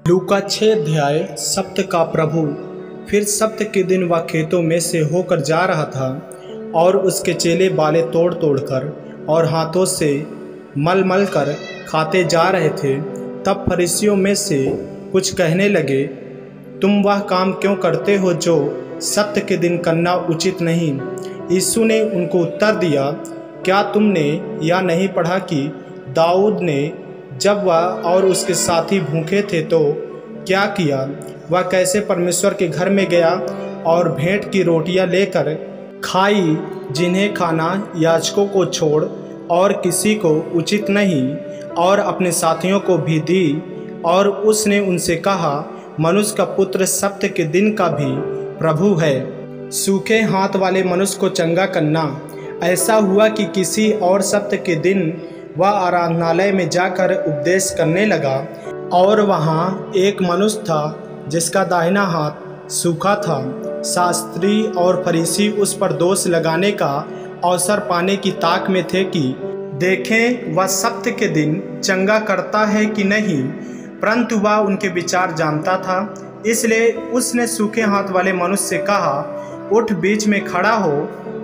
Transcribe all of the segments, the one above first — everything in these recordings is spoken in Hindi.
लूका 6 अध्याय। सप्त का प्रभु। फिर सप्त के दिन वह खेतों में से होकर जा रहा था और उसके चेले बालें तोड़ तोड़ कर और हाथों से मल मल कर खाते जा रहे थे। तब फरीसियों में से कुछ कहने लगे, तुम वह काम क्यों करते हो जो सप्त के दिन करना उचित नहीं। यीशु ने उनको उत्तर दिया, क्या तुमने यह नहीं पढ़ा कि दाऊद ने जब वह और उसके साथी भूखे थे तो क्या किया। वह कैसे परमेश्वर के घर में गया और भेंट की रोटियां लेकर खाई, जिन्हें खाना याजकों को छोड़ और किसी को उचित नहीं, और अपने साथियों को भी दी। और उसने उनसे कहा, मनुष्य का पुत्र सप्त के दिन का भी प्रभु है। सूखे हाथ वाले मनुष्य को चंगा करना। ऐसा हुआ कि किसी और सप्त के दिन वह आराधनालय में जाकर उपदेश करने लगा, और वहाँ एक मनुष्य था जिसका दाहिना हाथ सूखा था। शास्त्री और फरीसी उस पर दोष लगाने का अवसर पाने की ताक में थे कि देखें वह सप्त के दिन चंगा करता है कि नहीं। परंतु वह उनके विचार जानता था, इसलिए उसने सूखे हाथ वाले मनुष्य से कहा, उठ बीच में खड़ा हो।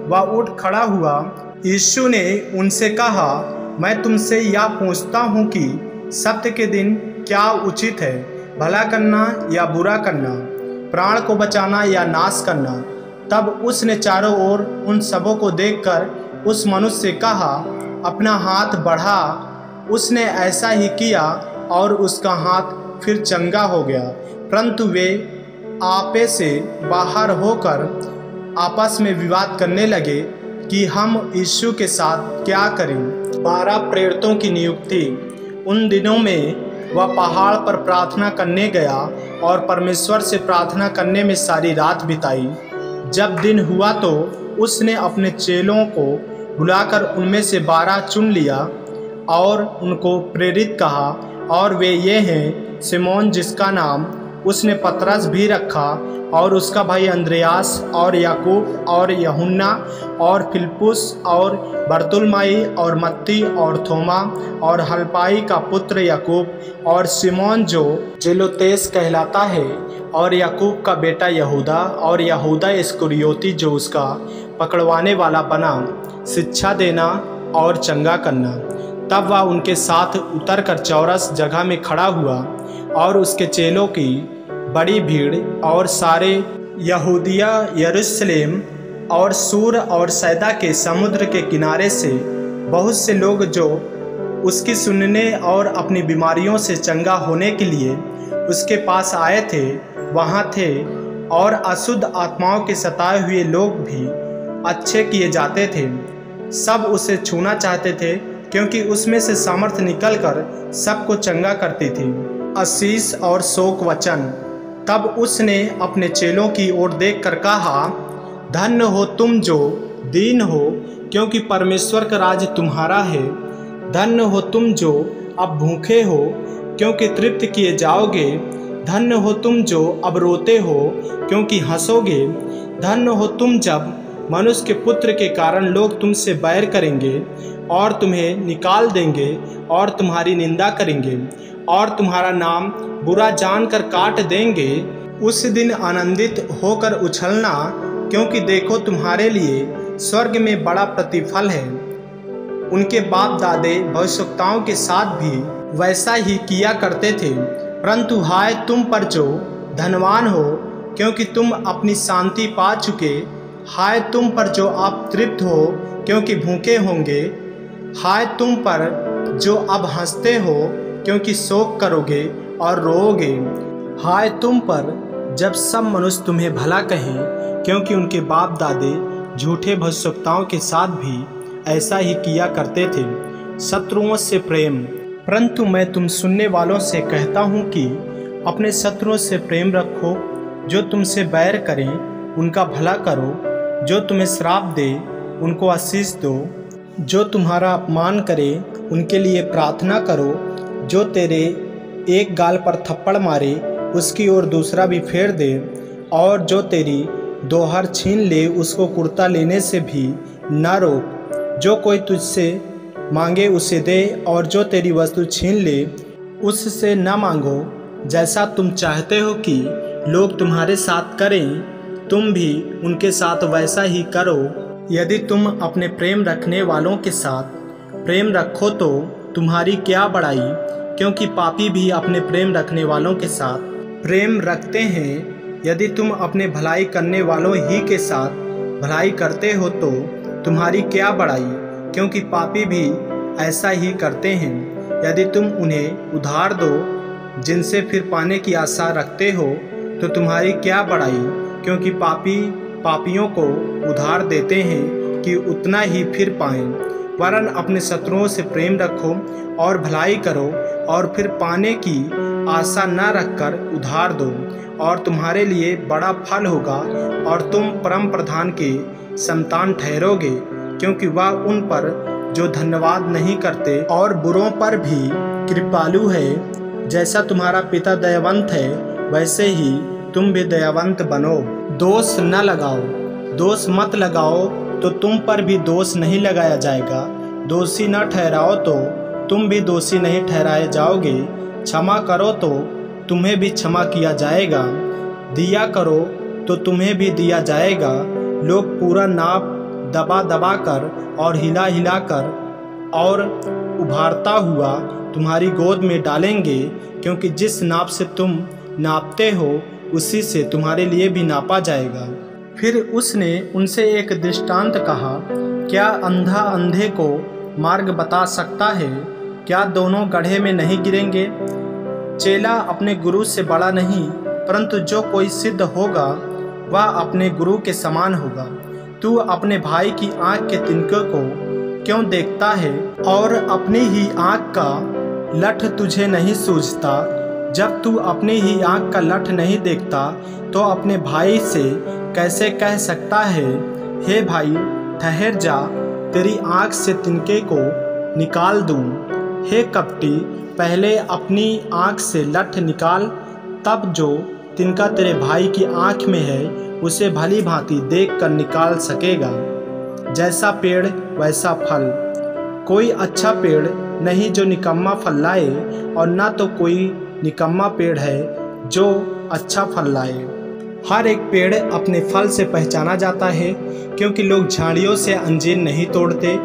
वह उठ खड़ा हुआ। यीशु ने उनसे कहा, मैं तुमसे यह पूछता हूँ कि सप्त के दिन क्या उचित है, भला करना या बुरा करना, प्राण को बचाना या नाश करना। तब उसने चारों ओर उन सबों को देखकर उस मनुष्य से कहा, अपना हाथ बढ़ा। उसने ऐसा ही किया और उसका हाथ फिर चंगा हो गया। परंतु वे आपे से बाहर होकर आपस में विवाद करने लगे कि हम यीशु के साथ क्या करें। 12 प्रेरितों की नियुक्ति। उन दिनों में वह पहाड़ पर प्रार्थना करने गया और परमेश्वर से प्रार्थना करने में सारी रात बिताई। जब दिन हुआ तो उसने अपने चेलों को बुलाकर उनमें से 12 चुन लिया और उनको प्रेरित कहा, और वे ये हैं, सिमोन जिसका नाम उसने पतरस भी रखा, और उसका भाई अंद्रयास, और याकूब, और यूहन्ना, और फिलिप्पुस, और बरतुल्मै, और मत्ती, और थोमा, और हलफई का पुत्र याकूब, और सिमोन जो जेलोतेस कहलाता है, और याकूब का बेटा यहूदा, और यहूदा इस्करियोती जो उसका पकड़वाने वाला बना। शिक्षा देना और चंगा करना। तब वह उनके साथ उतरकर चौरस जगह में खड़ा हुआ, और उसके चेलों की बड़ी भीड़ और सारे यहूदिया, यरूशलेम और सूर और सैदा के समुद्र के किनारे से बहुत से लोग जो उसकी सुनने और अपनी बीमारियों से चंगा होने के लिए उसके पास आए थे वहाँ थे। और अशुद्ध आत्माओं के सताए हुए लोग भी अच्छे किए जाते थे। सब उसे छूना चाहते थे, क्योंकि उसमें से सामर्थ निकलकर सबको चंगा करती थी। आशीष और शोक वचन। तब उसने अपने चेलों की ओर देखकर कहा, धन्य हो तुम जो दीन हो, क्योंकि परमेश्वर का राज्य तुम्हारा है। धन्य हो तुम जो अब भूखे हो, क्योंकि तृप्त किए जाओगे। धन्य हो तुम जो अब रोते हो, क्योंकि हंसोगे। धन्य हो तुम जब मनुष्य के पुत्र के कारण लोग तुमसे बैर करेंगे और तुम्हें निकाल देंगे और तुम्हारी निंदा करेंगे और तुम्हारा नाम बुरा जानकर काट देंगे। उस दिन आनंदित होकर उछलना, क्योंकि देखो तुम्हारे लिए स्वर्ग में बड़ा प्रतिफल है। उनके बाप दादे भविष्यवक्ताओं के साथ भी वैसा ही किया करते थे। परंतु हाय तुम पर जो धनवान हो, क्योंकि तुम अपनी शांति पा चुके। हाय तुम पर जो आप तृप्त हो, क्योंकि भूखे होंगे। हाय तुम पर जो अब हंसते हो, क्योंकि शोक करोगे और रोओगे। हाय तुम पर जब सब मनुष्य तुम्हें भला कहें, क्योंकि उनके बाप दादे झूठे भविष्यवक्ताओं के साथ भी ऐसा ही किया करते थे। शत्रुओं से प्रेम। परंतु मैं तुम सुनने वालों से कहता हूँ कि अपने शत्रुओं से प्रेम रखो। जो तुमसे बैर करें उनका भला करो, जो तुम्हें श्राप दे उनको आशीष दो, जो तुम्हारा अपमान करे उनके लिए प्रार्थना करो। जो तेरे एक गाल पर थप्पड़ मारे उसकी ओर दूसरा भी फेर दे, और जो तेरी दोहर छीन ले उसको कुर्ता लेने से भी न रोक। जो कोई तुझसे मांगे उसे दे, और जो तेरी वस्तु छीन ले उससे न मांगो। जैसा तुम चाहते हो कि लोग तुम्हारे साथ करें, तुम भी उनके साथ वैसा ही करो। यदि तुम अपने प्रेम रखने वालों के साथ प्रेम रखो तो तुम्हारी क्या बड़ाई, क्योंकि पापी भी अपने प्रेम रखने वालों के साथ प्रेम रखते हैं। यदि तुम अपने भलाई करने वालों ही के साथ भलाई करते हो तो तुम्हारी क्या बड़ाई, क्योंकि पापी भी ऐसा ही करते हैं। यदि तुम उन्हें उधार दो जिनसे फिर पाने की आशा रखते हो तो तुम्हारी क्या बड़ाई, क्योंकि पापी पापियों को उधार देते हैं कि उतना ही फिर पाएं। वरन अपने शत्रुओं से प्रेम रखो और भलाई करो और फिर पाने की आशा न रखकर उधार दो, और तुम्हारे लिए बड़ा फल होगा और तुम परम प्रधान के संतान ठहरोगे, क्योंकि वह उन पर जो धन्यवाद नहीं करते और बुरों पर भी कृपालु है। जैसा तुम्हारा पिता दयावंत है वैसे ही तुम भी दयावंत बनो। दोष न लगाओ, दोष मत लगाओ तो तुम पर भी दोष नहीं लगाया जाएगा। दोषी न ठहराओ तो तुम भी दोषी नहीं ठहराए जाओगे। क्षमा करो तो तुम्हें भी क्षमा किया जाएगा। दिया करो तो तुम्हें भी दिया जाएगा। लोग पूरा नाप दबा दबा कर और हिला हिला कर और उभारता हुआ तुम्हारी गोद में डालेंगे, क्योंकि जिस नाप से तुम नापते हो उसी से तुम्हारे लिए भी नापा जाएगा। फिर उसने उनसे एक दृष्टांत कहा, क्या अंधा अंधे को मार्ग बता सकता है? क्या दोनों गड्ढे में नहीं गिरेंगे? चेला अपने गुरु से बड़ा नहीं, परंतु जो कोई सिद्ध होगा वह अपने गुरु के समान होगा। तू अपने भाई की आँख के तिनके को क्यों देखता है और अपनी ही आँख का लठ तुझे नहीं सूझता? जब तू अपनी ही आँख का लठ नहीं देखता तो अपने भाई से कैसे कह सकता है, हे भाई ठहर जा, तेरी आँख से तिनके को निकाल दूं। हे कपटी, पहले अपनी आँख से लठ निकाल, तब जो तिनका तेरे भाई की आँख में है उसे भली भांति देख कर निकाल सकेगा। जैसा पेड़ वैसा फल। कोई अच्छा पेड़ नहीं जो निकम्मा फल लाए, और न तो कोई निकम्मा पेड़ है जो अच्छा फल लाए। हर एक पेड़ अपने फल से पहचाना जाता है, क्योंकि लोग झाड़ियों से अंजीर नहीं तोड़ते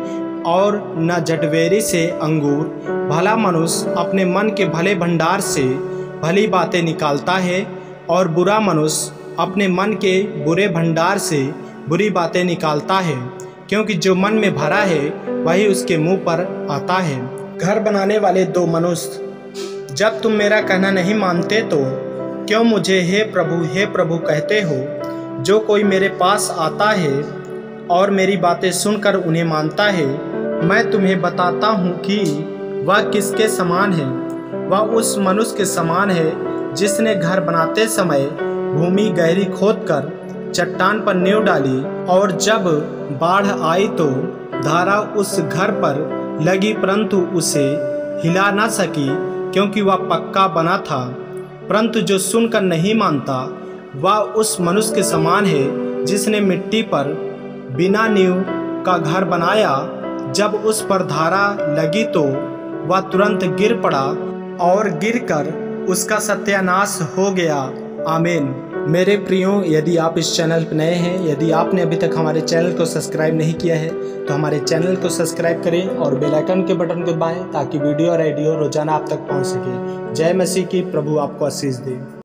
और न जटवेरी से अंगूर। भला मनुष्य अपने मन के भले भंडार से भली बातें निकालता है, और बुरा मनुष्य अपने मन के बुरे भंडार से बुरी बातें निकालता है, क्योंकि जो मन में भरा है वही उसके मुंह पर आता है। घर बनाने वाले दो मनुष्य। जब तुम मेरा कहना नहीं मानते तो क्यों मुझे हे प्रभु कहते हो? जो कोई मेरे पास आता है और मेरी बातें सुनकर उन्हें मानता है, मैं तुम्हें बताता हूँ कि वह किसके समान है। वह उस मनुष्य के समान है जिसने घर बनाते समय भूमि गहरी खोदकर चट्टान पर नींव डाली, और जब बाढ़ आई तो धारा उस घर पर लगी, परंतु उसे हिला न सकी, क्योंकि वह पक्का बना था। परंतु जो सुनकर नहीं मानता वह उस मनुष्य के समान है जिसने मिट्टी पर बिना नींव का घर बनाया। जब उस पर धारा लगी तो वह तुरंत गिर पड़ा, और गिरकर उसका सत्यानाश हो गया। आमीन। मेरे प्रियो, यदि आप इस चैनल पर नए हैं, यदि आपने अभी तक हमारे चैनल को सब्सक्राइब नहीं किया है तो हमारे चैनल को सब्सक्राइब करें और बेल आइकन के बटन को दबाएं, ताकि वीडियो और ऑडियो रोजाना आप तक पहुंच सके। जय मसीह की। प्रभु आपको आशीष दे।